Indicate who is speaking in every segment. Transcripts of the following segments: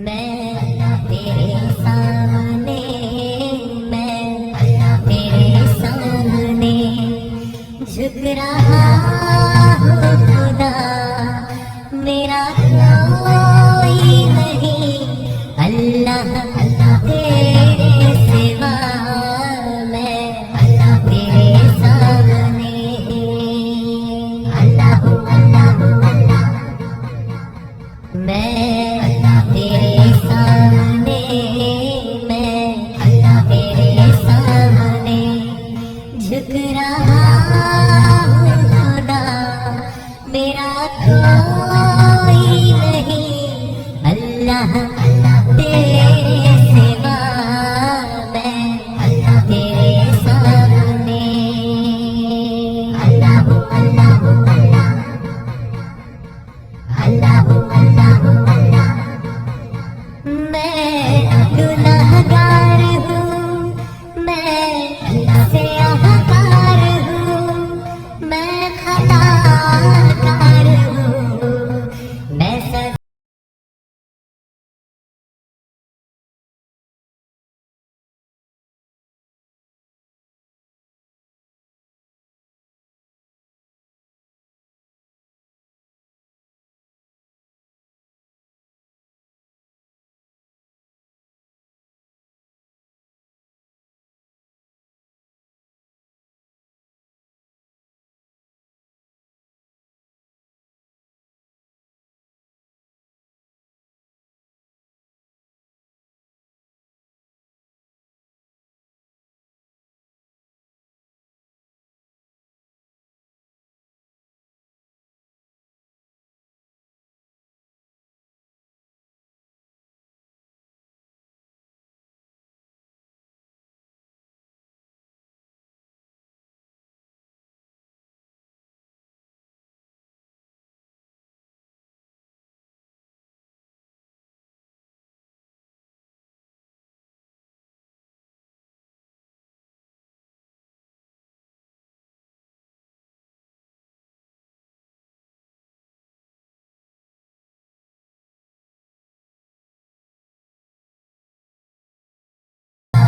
Speaker 1: मैं तेरे सामने, मैं तेरे सामने झुक रहा हूँ खुदा, मेरा कोई नहीं अल्लाह तेरे सिवा। मैं तेरे सामने, मैं तेरे सामने, मैं तेरे सामने झुक रहा हूँ खुदा, मेरा कोई नहीं अल्लाह तेरे सिवा। मैं तेरे सामने, मैं गुनहगार हूँ, मैं सियाहकार हूँ, मैं खताकार हूँ, मैं सदा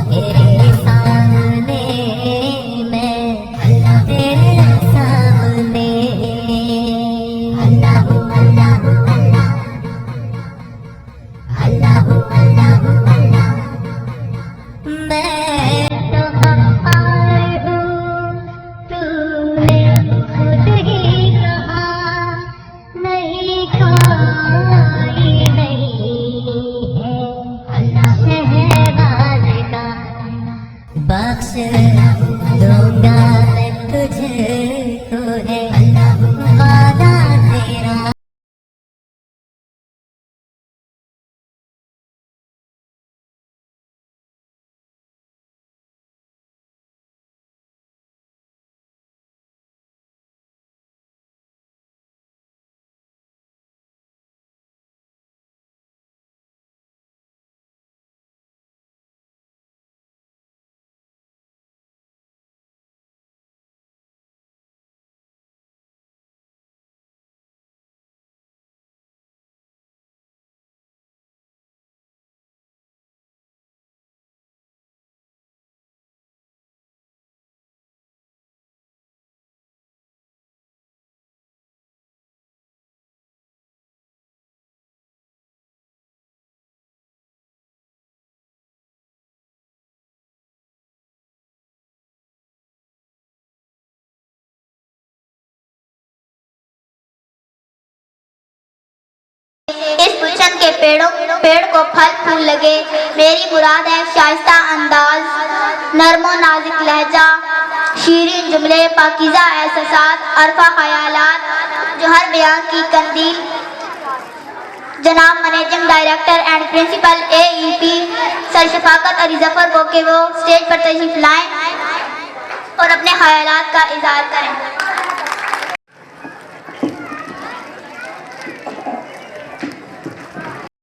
Speaker 1: तेरे सामने, मैं तेरे सामने, मैं तो हक़ार हूँ, तूने खुद ही कहा, नहीं कोई नहीं है शहबाज का। बख्श दूंगा मैं तुझको है वादा तेरा।
Speaker 2: इस गुलशन के पेड़ को फल फूल लगे। मेरी मुराद है शाइस्ता अंदाज, नरमो नाजिक लहजा, शीरीन जुमले, पाकीज़ा एहसासात, अरफा ख्यालात, जो हर बयान की कंदील। जनाब managing director and principal AEP sir Shafaqat Ali Zafar को कि वो स्टेज पर तशरीफ लाएं और अपने ख्यालात का इजहार करें।